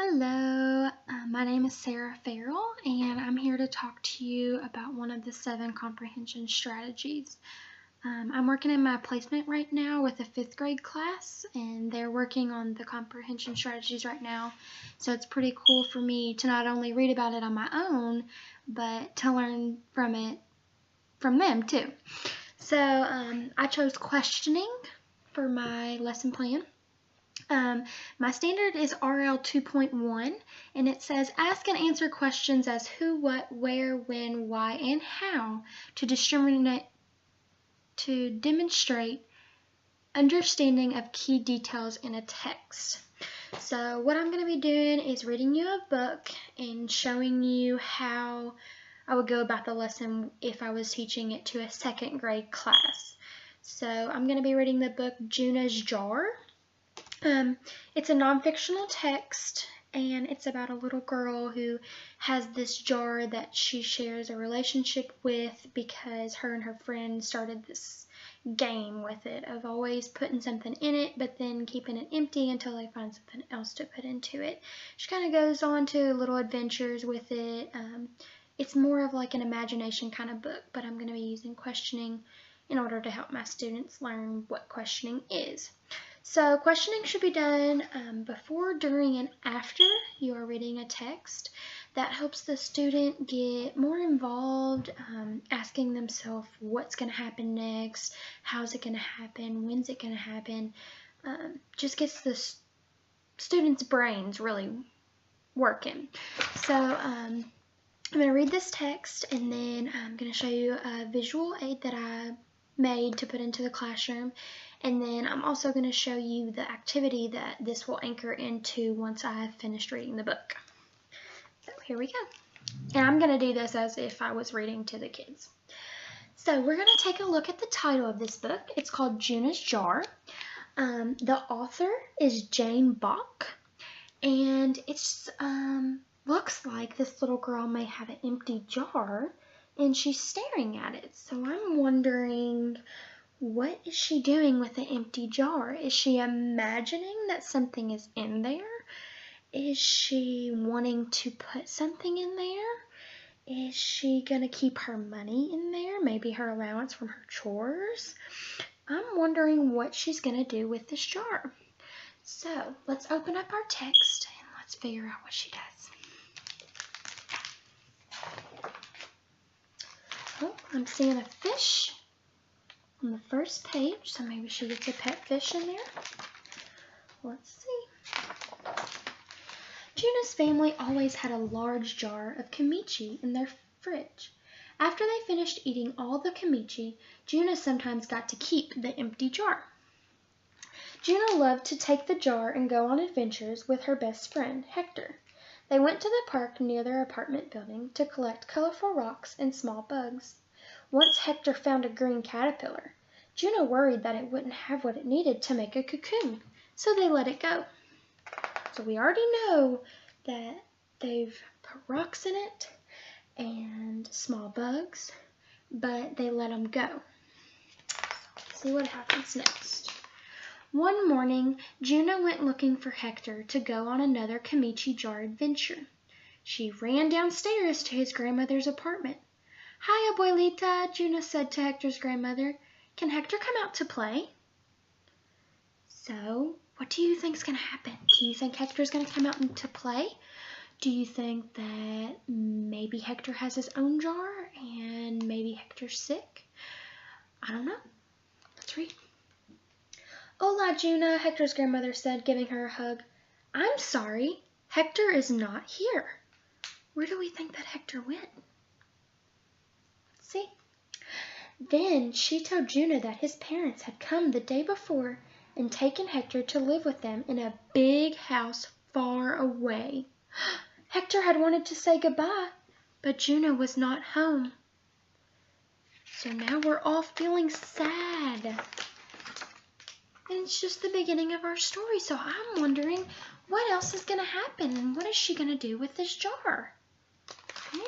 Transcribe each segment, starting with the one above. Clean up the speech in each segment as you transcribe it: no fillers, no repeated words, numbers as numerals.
Hello, my name is Sarah Farrell, and I'm here to talk to you about one of the 7 comprehension strategies. I'm working in my placement right now with a 5th grade class, and they're working on the comprehension strategies right now. So it's pretty cool for me to not only read about it on my own, but to learn from them too. So I chose questioning for my lesson plan. My standard is RL 2.1, and it says ask and answer questions as who, what, where, when, why, and how to demonstrate understanding of key details in a text. So what I'm going to be doing is reading you a book and showing you how I would go about the lesson if I was teaching it to a 2nd grade class. So I'm going to be reading the book Juna's Jar. It's a non-fictional text, and it's about a little girl who has this jar that she shares a relationship with because her and her friend started this game with it of always putting something in it but then keeping it empty until they find something else to put into it. She kind of goes on to little adventures with it. It's more of like an imagination kind of book, but I'm going to be using questioning in order to help my students learn what questioning is. So questioning should be done before, during, and after you are reading a text. That helps the student get more involved, asking themselves what's going to happen next, how's it going to happen, when's it going to happen. Just gets the students' brains really working. So I'm going to read this text, and then I'm going to show you a visual aid that I made to put into the classroom. And then I'm also going to show you the activity that this will anchor into once I've finished reading the book. So here we go. And I'm going to do this as if I was reading to the kids. So we're going to take a look at the title of this book. It's called Juna's Jar. The author is Jane Bach. And it looks like this little girl may have an empty jar, and she's staring at it. So I'm wondering, what is she doing with the empty jar? Is she imagining that something is in there? Is she wanting to put something in there? Is she going to keep her money in there? Maybe her allowance from her chores? I'm wondering what she's going to do with this jar. So let's open up our text and let's figure out what she does. Oh, I'm seeing a fish on the first page, so maybe she gets a pet fish in there. Let's see. Juna's family always had a large jar of kimchi in their fridge. After they finished eating all the kimchi, Juna sometimes got to keep the empty jar. Juna loved to take the jar and go on adventures with her best friend, Hector. They went to the park near their apartment building to collect colorful rocks and small bugs. Once Hector found a green caterpillar. Juna worried that it wouldn't have what it needed to make a cocoon, so they let it go. So we already know that they've put rocks in it and small bugs, but they let them go. So let's see what happens next. One morning, Juna went looking for Hector to go on another kimchi jar adventure. She ran downstairs to his grandmother's apartment. "Hi, Abuelita," Juna said to Hector's grandmother. "Can Hector come out to play?" So, what do you think is going to happen? Do you think Hector's going to come out to play? Do you think that maybe Hector has his own jar and maybe Hector's sick? I don't know. Let's read. "Hola, Juna," Hector's grandmother said, giving her a hug. "I'm sorry, Hector is not here." Where do we think that Hector went? Let's see. Then she told Juna that his parents had come the day before and taken Hector to live with them in a big house far away. Hector had wanted to say goodbye, but Juna was not home. So now we're all feeling sad. And it's just the beginning of our story, so I'm wondering what else is going to happen and what is she going to do with this jar? Okay.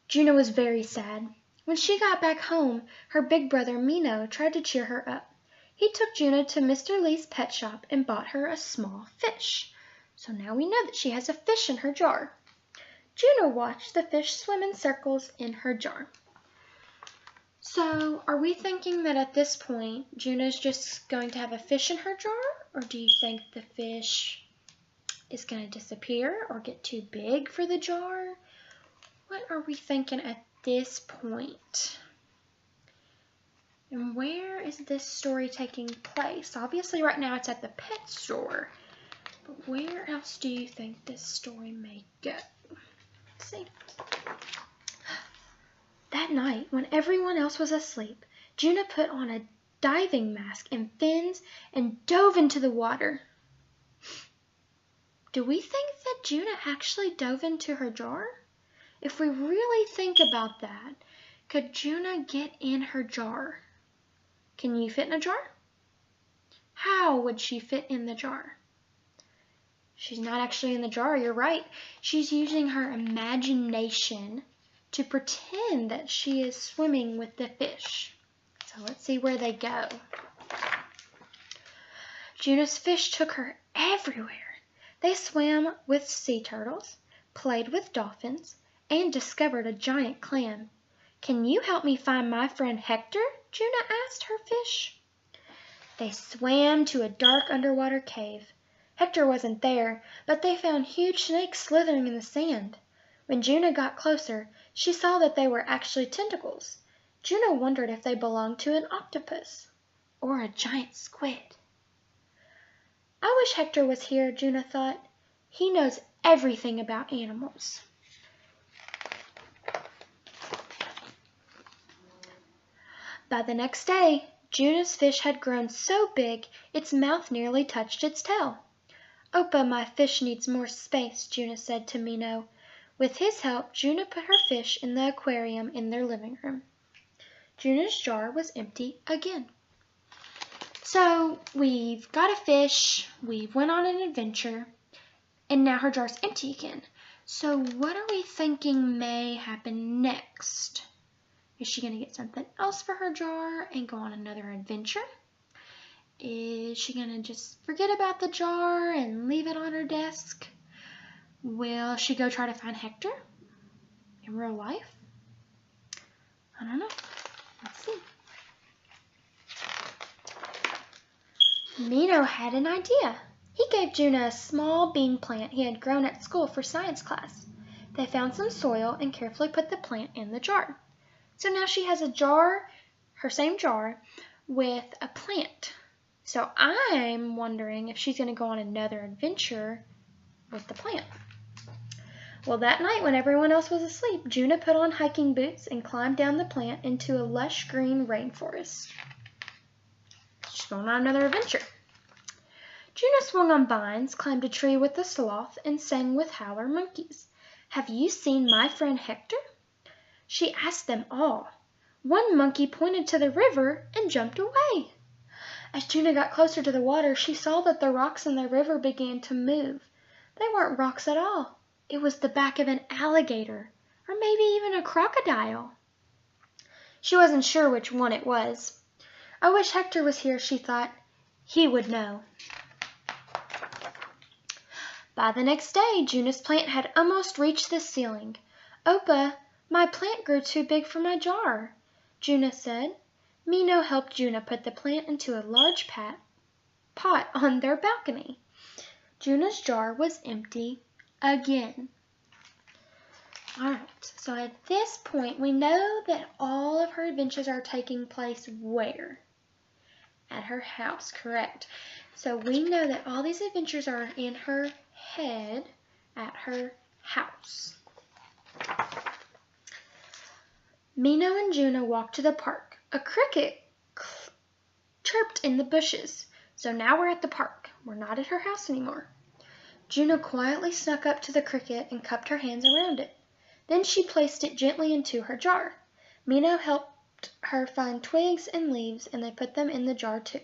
Juna was very sad. When she got back home, her big brother Mino tried to cheer her up. He took Juna to Mr. Lee's pet shop and bought her a small fish. So now we know that she has a fish in her jar. Juno watched the fish swim in circles in her jar. So are we thinking that at this point, Juno's just going to have a fish in her jar? Or do you think the fish is going to disappear or get too big for the jar? What are we thinking at this point? And where is this story taking place? Obviously right now it's at the pet store. But where else do you think this story may go? Let's see. That night, when everyone else was asleep, Juno put on a diving mask and fins and dove into the water. Do we think that Juno actually dove into her jar? If we really think about that, could Juno get in her jar? Can you fit in a jar? How would she fit in the jar? She's not actually in the jar, you're right. She's using her imagination to pretend that she is swimming with the fish. So let's see where they go. Juno's fish took her everywhere. They swam with sea turtles, played with dolphins, and discovered a giant clam. Can you help me find my friend Hector? Juno asked her fish. They swam to a dark underwater cave. Hector wasn't there, but they found huge snakes slithering in the sand. When Juno got closer, she saw that they were actually tentacles. Juno wondered if they belonged to an octopus or a giant squid. I wish Hector was here, Juno thought. He knows everything about animals. By the next day, Juno's fish had grown so big its mouth nearly touched its tail. Opa, my fish needs more space, Juno said to Minnow. With his help, Juno put her fish in the aquarium in their living room. Juno's jar was empty again. So we've got a fish, we went on an adventure, and now her jar's empty again. So what are we thinking may happen next? Is she going to get something else for her jar and go on another adventure? Is she going to just forget about the jar and leave it on her desk? Will she go try to find Hector in real life? I don't know. Let's see. Minnow had an idea. He gave Juno a small bean plant he had grown at school for science class. They found some soil and carefully put the plant in the jar. So now she has a jar, her same jar, with a plant. So I'm wondering if she's going to go on another adventure with the plant. Well, that night when everyone else was asleep, Juno put on hiking boots and climbed down the plant into a lush green rainforest. She's going on another adventure. Juno swung on vines, climbed a tree with the sloth, and sang with howler monkeys. Have you seen my friend Hector? She asked them all. One monkey pointed to the river and jumped away. As Juno got closer to the water, she saw that the rocks in the river began to move. They weren't rocks at all. It was the back of an alligator, or maybe even a crocodile. She wasn't sure which one it was. I wish Hector was here, she thought. He would know. By the next day, Juno's plant had almost reached the ceiling. Opa, my plant grew too big for my jar, Juno said. Minnow helped Juno put the plant into a large pot on their balcony. Juno's jar was empty again. Alright, so at this point we know that all of her adventures are taking place where? At her house, correct. So we know that all these adventures are in her head at her house. Minnow and Juno walked to the park. A cricket chirped in the bushes. So now we're at the park. We're not at her house anymore. Juno quietly snuck up to the cricket and cupped her hands around it. Then she placed it gently into her jar. Minnow helped her find twigs and leaves, and they put them in the jar too.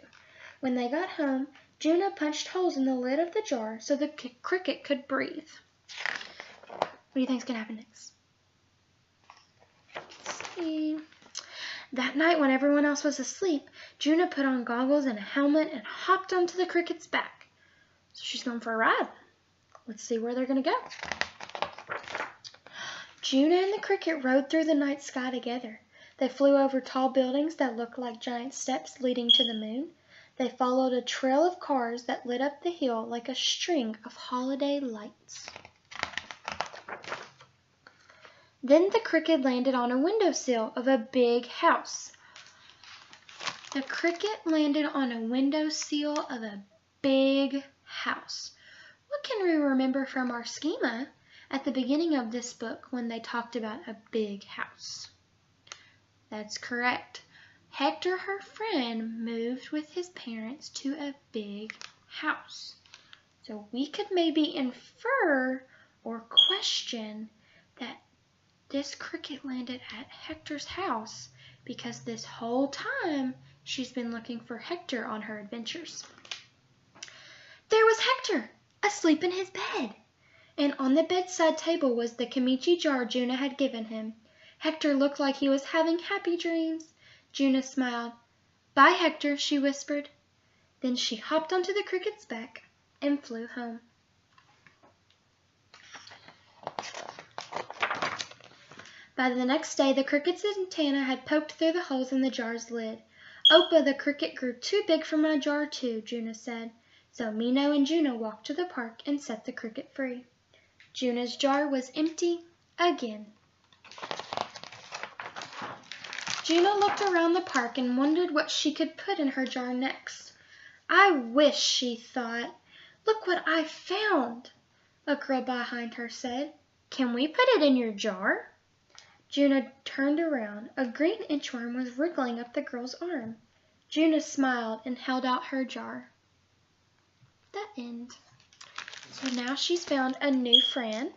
When they got home, Juno punched holes in the lid of the jar so the cricket could breathe. What do you think is going to happen next? Let's see. That night, when everyone else was asleep, Juno put on goggles and a helmet and hopped onto the cricket's back. So she's going for a ride. Let's see where they're going to go. Juno and the cricket rode through the night sky together. They flew over tall buildings that looked like giant steps leading to the moon. They followed a trail of cars that lit up the hill like a string of holiday lights. Then the cricket landed on a windowsill of a big house. The cricket landed on a windowsill of a big house. What can we remember from our schema at the beginning of this book when they talked about a big house? That's correct. Hector, her friend, moved with his parents to a big house. So we could maybe infer or question that this cricket landed at Hector's house because this whole time she's been looking for Hector on her adventures. There was Hector, asleep in his bed, and on the bedside table was the kimchi jar Juno had given him. Hector looked like he was having happy dreams. Juno smiled. "Bye, Hector," she whispered. Then she hopped onto the cricket's back and flew home. By the next day, the cricket's antenna had poked through the holes in the jar's lid. "Opa, the cricket grew too big for my jar too," Juno said. So Mino and Juno walked to the park and set the cricket free. Juno's jar was empty again. Juno looked around the park and wondered what she could put in her jar next. "I wish," she thought. "Look what I found," a girl behind her said. "Can we put it in your jar?" Juno turned around. A green inchworm was wriggling up the girl's arm. Juno smiled and held out her jar. The end. So now she's found a new friend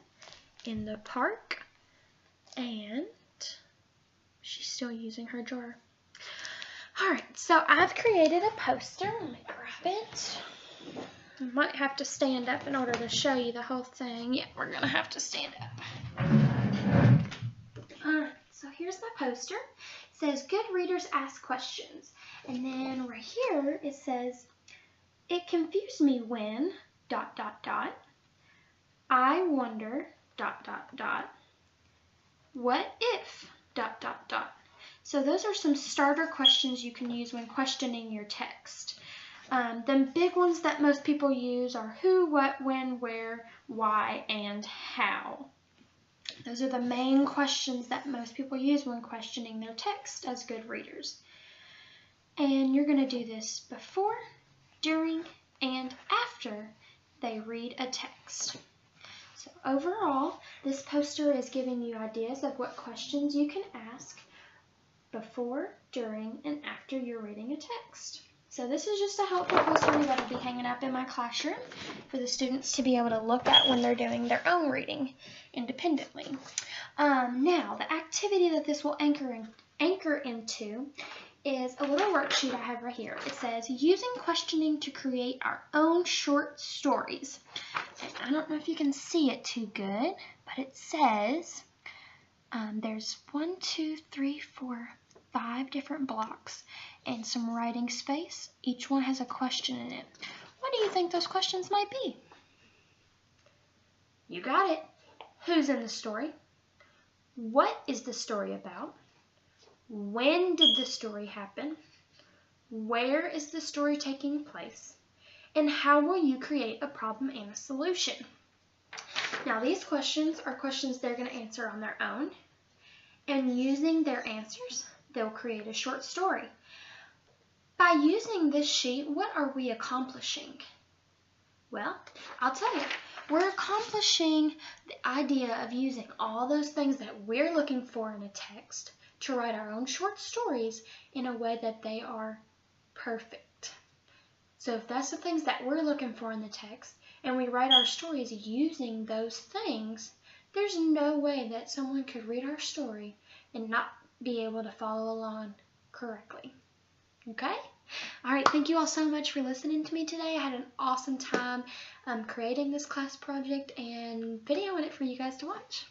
in the park, and she's still using her jar. Alright, so I've created a poster. Let me grab it. I might have to stand up in order to show you the whole thing. Yeah, we're going to have to stand up. Alright, so here's my poster. It says, "Good readers ask questions." And then right here it says, "It confused me when, ... I wonder, ... what if, ... So those are some starter questions you can use when questioning your text. The big ones that most people use are who, what, when, where, why, and how. Those are the main questions that most people use when questioning their text as good readers. And you're going to do this before, during, and after they read a text. So overall, this poster is giving you ideas of what questions you can ask before, during, and after you're reading a text. So this is just a helpful poster that will be hanging up in my classroom for the students to be able to look at when they're doing their own reading independently. Now, the activity that this will anchor into is a little worksheet I have right here. It says, "Using questioning to create our own short stories." And I don't know if you can see it too good, but it says there's 1, 2, 3, 4, 5 different blocks and some writing space. Each one has a question in it. What do you think those questions might be? You got it. Who's in the story? What is the story about? When did the story happen? Where is the story taking place? And how will you create a problem and a solution? Now, these questions are questions they're going to answer on their own. And using their answers, they'll create a short story. By using this sheet, what are we accomplishing? Well, I'll tell you. We're accomplishing the idea of using all those things that we're looking for in a text to write our own short stories in a way that they are perfect. So if that's the things that we're looking for in the text, and we write our stories using those things, there's no way that someone could read our story and not be able to follow along correctly. Okay? All right, thank you all so much for listening to me today. I had an awesome time creating this class project and videoing it for you guys to watch.